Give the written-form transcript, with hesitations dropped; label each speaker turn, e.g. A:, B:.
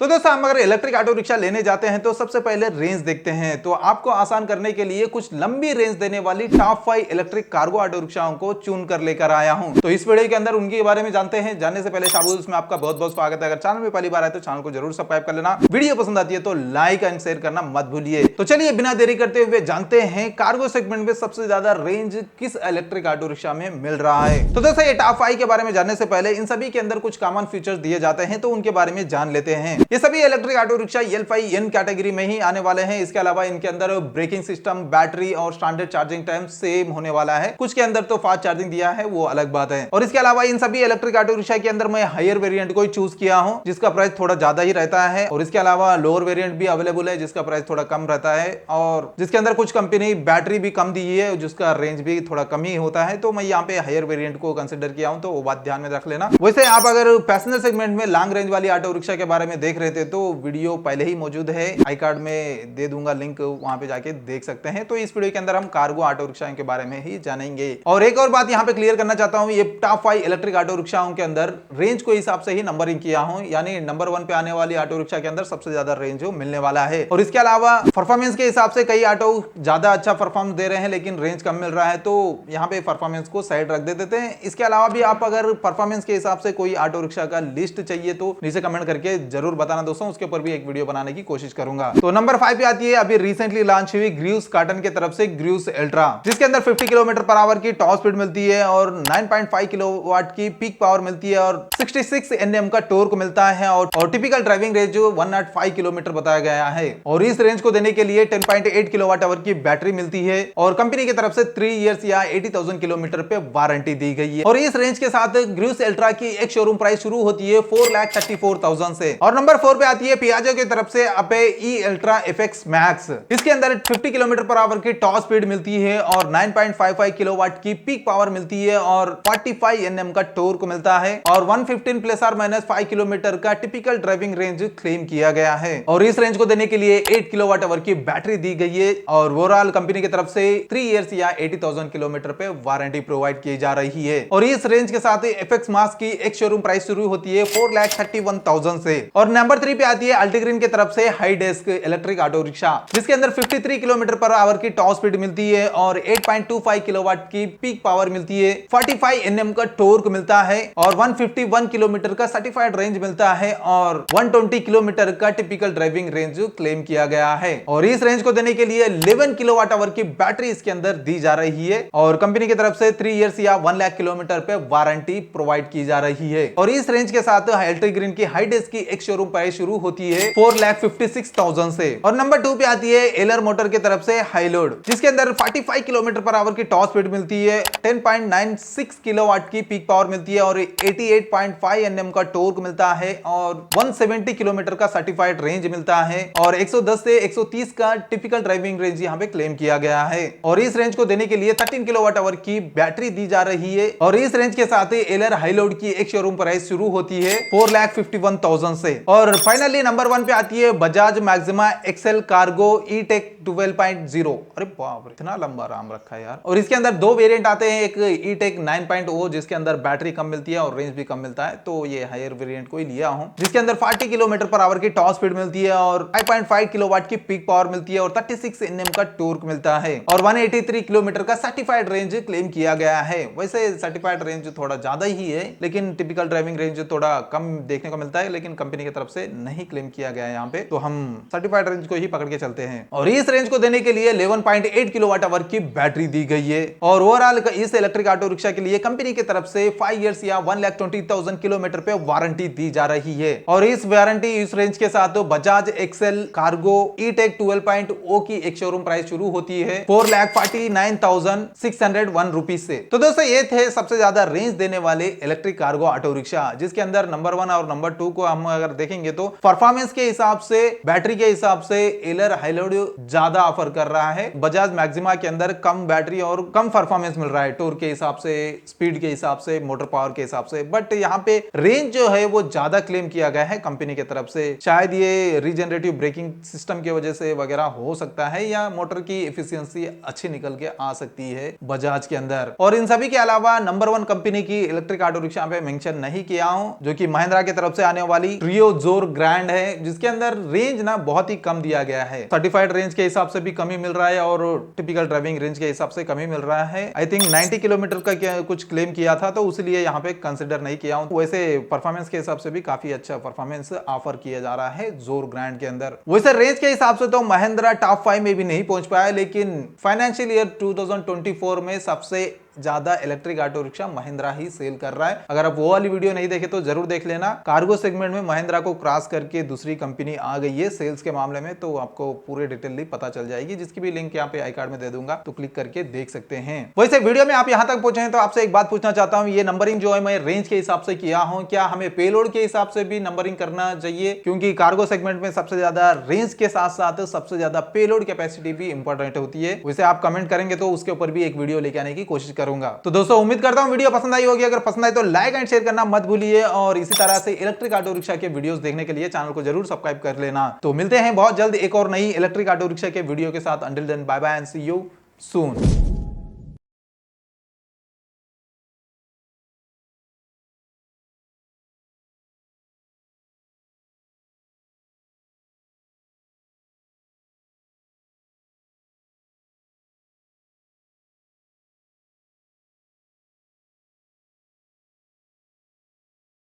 A: तो दोस्तों हम अगर इलेक्ट्रिक ऑटो रिक्शा लेने जाते हैं तो सबसे पहले रेंज देखते हैं। तो आपको आसान करने के लिए कुछ लंबी रेंज देने वाली टॉप 5 इलेक्ट्रिक कार्गो ऑटो रिक्शाओं को चुन कर लेकर आया हूं। तो इस वीडियो के अंदर उनके बारे में जानते हैं। जानने से पहले शाबूल में आपका बहुत बहुत स्वागत है। अगर चैनल में पहली बार आए तो चैनल को जरूर सब्सक्राइब कर लेना। वीडियो पसंद आती है तो लाइक एंड शेयर करना मत भूलिए। तो चलिए बिना देरी करते हुए जानते हैं कार्गो सेगमेंट में सबसे ज्यादा रेंज किस इलेक्ट्रिक ऑटो रिक्शा में मिल रहा है। तो दोस्तों ये टॉप 5 के बारे में जानने से पहले इन सभी के अंदर कुछ कॉमन फीचर्स दिए जाते हैं, तो उनके बारे में जान लेते हैं। ये सभी electric auto rickshaw L5N category में ही आने वाले हैं। इसके अलावा इनके अंदर ब्रेकिंग सिस्टम, बैटरी और स्टैंडर्ड चार्जिंग टाइम सेम होने वाला है। कुछ के अंदर तो फास्ट चार्जिंग दिया है, वो अलग बात है। और इसके अलावा इन सभी इलेक्ट्रिक ऑटो रिक्शा के अंदर मैं हायर वेरिएंट को चूज किया हूं, जिसका प्राइस थोड़ा ज्यादा ही रहता है। और इसके अलावा लोअर वेरिएंट भी अवेलेबल है, जिसका प्राइस थोड़ा कम रहता है। और जिसके अंदर कुछ कंपनी बैटरी भी कम दी है, जिसका रेंज भी थोड़ा कम ही होता है। तो मैं यहाँ पे हायर वेरिएंट को कंसिडर किया हूं, तो वो बात ध्यान में रख लेना। वैसे आप अगर पैसेंजर सेगमेंट में लॉन्ग रेंज वाली ऑटो रिक्शा के बारे में देख रहे थे तो वीडियो पहले ही मौजूद है, आई कार्ड में दे दूंगा लिंक, वहां पे जाके देख सकते हैं। तो इस वीडियो के अंदर हम कार्गो ऑटो रिक्शाओं के बारे में ही जानेंगे। और एक और बात यहां पे क्लियर करना चाहता हूं, ये टॉप 5 इलेक्ट्रिक ऑटो रिक्शाओं के अंदर रेंज के हिसाब से ही नंबरिंग किया हूं, यानी नंबर 1 पे आने वाली ऑटो रिक्शा के अंदर सबसे ज्यादा रेंज मिलने वाला है। और इसके अलावा परफॉर्मेंस के हिसाब से कई ऑटो ज्यादा अच्छा परफॉर्म दे रहे हैं, लेकिन रेंज कम मिल रहा है, तो यहाँ पे परफॉर्मेंस को साइड रख देते हैं। इसके अलावा भी आप अगर परफॉर्मेंस के हिसाब से कोई ऑटो रिक्शा का लिस्ट चाहिए तो नीचे कमेंट करके जरूर बताना दोस्तों, उसके ऊपर भी एक वीडियो बनाने की कोशिश करूंगा। तो नंबर 5 पे आती है अभी रिसेंटली लॉन्च हुई ग्रूस कॉटन की तरफ से ग्रूस अल्ट्रा, जिसके अंदर 50 किलोमीटर पर आवर की टॉप स्पीड मिलती है और 9.5 किलोवाट की पीक पावर मिलती है और 66 Nm का टॉर्क मिलता है। और टिपिकल ड्राइविंग रेंज 105 किलोमीटर बताया गया है। और इस रेंज को देने के लिए 10.8 किलोवाट आवर की बैटरी मिलती है और कंपनी की तरफ से 3 इयर्स या 80,000 किलोमीटर पे वारंटी दी गई है। और इस रेंज के साथ ग्रूस अल्ट्रा की एक शोरूम प्राइस शुरू होती है 4,34,000 से। और नंबर 4 पे आती है पियाजो की तरफ से अपे ई अल्ट्रा FX मैक्स। इसके अंदर 50 किलोमीटर पर आवर की टॉप स्पीड मिलती है और 9.55 किलोवाट की पीक पावर मिलती है और 45 Nm का टॉर्क मिलता है और 115 प्लस और माइनस 5 किलोमीटर का टिपिकल ड्राइविंग रेंज क्लेम किया गया है। और इस रेंज को देने के लिए 8 किलोवाट आवर की बैटरी दी गई है और ओवरऑल कंपनी की तरफ से 3 इयर्स या 80,000 किलोमीटर पे वारंटी प्रोवाइड की जा रही है। और इस रेंज के साथ FX मास की एक शोरूम प्राइस शुरू होती है 4,31,000 से। और नंबर 3 पे आती है अल्टीग्रीन की तरफ से high desk electric auto rickshaw, जिसके अंदर 53 किलोमीटर पर आवर की टॉप स्पीड मिलती है और 8.25 किलोवाट की पीक पावर मिलती है, 45 Nm का टॉर्क मिलता है और 151 किलोमीटर का सर्टिफाइड रेंज मिलता है और 120 किलोमीटर का टिपिकल ड्राइविंग रेंज क्लेम किया गया है। और इस रेंज को देने के लिए 11 किलोवाट आवर की बैटरी इसके अंदर दी जा रही है और कंपनी की तरफ से 3 इयर्स या 1 लाख किलोमीटर पे वारंटी प्रोवाइड की जा रही है। और इस रेंज के साथ अल्टीग्रीन की हाई डेस्क की एक शोरूम प्राइस शुरू होती है 4,56,000 से। और नंबर 2 पे आती है एलर मोटर की तरफ से हाई लोड, जिसके अंदर 45 किलोमीटर पर आवर की टॉप स्पीड मिलती है, 10.96 किलोवाट की पीक पावर मिलती है और 88.5 Nm का टॉर्क मिलता है और 170 किलोमीटर का सर्टिफाइड रेंज मिलता है और 110 से 130 का टिपिकल ड्राइविंग रेंज यहाँ पे क्लेम किया गया है। और इस रेंज को देने के लिए 13 किलोवाट आवर की बैटरी दी जा रही है और इस रेंज के साथ ही एलर हाई लोड की एक शोरूम प्राइस शुरू होती है 4,51,000 से। और फाइनली नंबर 1 पे आती है Bajaj Maxima XL cargo E Tec 12.0। अरे बाप रे, इतना लंबा नाम रखा है यार। और इसके अंदर 2 वेरिएंट आते हैं, एक ई-टेक 9.0 जिसके अंदर बैटरी कम मिलती है और रेंज भी कम मिलता है, तो ये हायर वेरिएंट को ही लिया हूं, जिसके अंदर 40 किलोमीटर पर आवर की टॉप स्पीड मिलती है और 5.5 किलोवाट की पीक पावर मिलती है और 36 Nm का टॉर्क मिलता है और 183 किलोमीटर का सर्टिफाइड रेंज क्लेम किया गया है। वैसे सर्टिफाइड रेंज थोड़ा ज्यादा ही है, लेकिन टिपिकल ड्राइविंग रेंज थोड़ा कम देखने को मिलता है, लेकिन कंपनी की तरफ से नहीं क्लेम किया गया है यहाँ पे, तो हम सर्टिफाइड रेंज को ही पकड़ के चलते हैं। और इस रेंज को देने के लिए 11.8 किलोवाट आवर की बैटरी दी गई है। और ओवरऑल इस इलेक्ट्रिक ऑटो रिक्शा के लिए कंपनी की तरफ से 5 इयर्स या 1,20,000 किलोमीटर पे वारंटी दी जा रही है। और इस वारंटी इस रेंज के साथ बजाज एक्सेल कार्गो ई-टेक 12.0 की एक शोरूम प्राइस शुरू होती है 4,49,601 रुपीज से। तो दोस्तों ये थे सबसे ज्यादा रेंज देने वाले इलेक्ट्रिक कार्गो ऑटो रिक्शा, जिसके अंदर नंबर 1 और नंबर 2 को हम अगर देखेंगे तो परफॉर्मेंस के हिसाब से, बैटरी के हिसाब से एलर हाइलोड ज्यादा ऑफर कर रहा है। बजाज मैक्सिमा के अंदर कम बैटरी और कम परफॉर्मेंस मिल रहा है, टॉर्क के हिसाब से, स्पीड के हिसाब से, मोटर पावर के हिसाब से, बट यहाँ पे रेंज जो है वो ज्यादा क्लेम किया गया है कंपनी की तरफ से। शायद ये रीजनरेटिव ब्रेकिंग सिस्टम की वजह से वगैरह हो सकता है, या मोटर की एफिशिएंसी अच्छी निकल के आ सकती है बजाज के अंदर। और इन सभी के अलावा नंबर 1 कंपनी की इलेक्ट्रिक ऑटो रिक्शा पे मेंशन नहीं किया हूं, जो कि महिंद्रा की तरफ से आने वाली ट्रियो जोर ग्रैंड है, जिसके अंदर रेंज ना बहुत ही कम दिया गया है। सर्टिफाइड रेंज के हिसाब से भी कमी मिल रहा है और टिपिकल ड्राइविंग रेंज के हिसाब से कमी मिल रहा है। आई थिंक 90 किलोमीटर का कुछ क्लेम किया था, तो उसलिए यहाँ पे कंसिडर नहीं किया हूं। वैसे परफॉर्मेंस के हिसाब से भी काफी अच्छा परफॉर्मेंस ऑफर किया जा रहा है जोर ग्रैंड के अंदर। वैसे रेंज के हिसाब से तो महिंद्रा टॉप 5 में भी नहीं पहुंच पाया, लेकिन फाइनेंशियल ईयर 2024 में सबसे ज्यादा इलेक्ट्रिक ऑटो रिक्शा महिंद्रा ही सेल कर रहा है। अगर आप वो वाली वीडियो नहीं देखे तो जरूर देख लेना। कार्गो सेगमेंट में महिंद्रा को क्रॉस करके दूसरी कंपनी आ गई है सेल्स के मामले में, तो आपको पूरे डिटेल पता चल जाएगी, जिसकी भी लिंक यहाँ पे आई कार्ड में दे दूंगा, तो क्लिक करके देख सकते हैं। वैसे वीडियो में आप यहाँ तक पहुंचे हैं तो आपसे एक बात पूछना चाहता हूँ, ये नंबरिंग जो है मैं रेंज के हिसाब से किया हूँ, क्या हमें पेलोड के हिसाब से भी नंबरिंग करना चाहिए? क्योंकि कार्गो सेगमेंट में सबसे ज्यादा रेंज के साथ साथ सबसे ज्यादा पेलोड कैपेसिटी भी इंपॉर्टेंट होती है। वैसे आप कमेंट करेंगे तो उसके ऊपर भी एक वीडियो लेके आने की कोशिश करूंगा। तो दोस्तों उम्मीद करता हूं वीडियो पसंद आई होगी। अगर पसंद आई तो लाइक एंड शेयर करना मत भूलिए, और इसी तरह से इलेक्ट्रिक ऑटो रिक्शा के वीडियोस देखने के लिए चैनल को जरूर सब्सक्राइब कर लेना। तो मिलते हैं बहुत जल्द एक और नई इलेक्ट्रिक ऑटो रिक्शा के वीडियो के साथ। Until then bye bye and see you soon.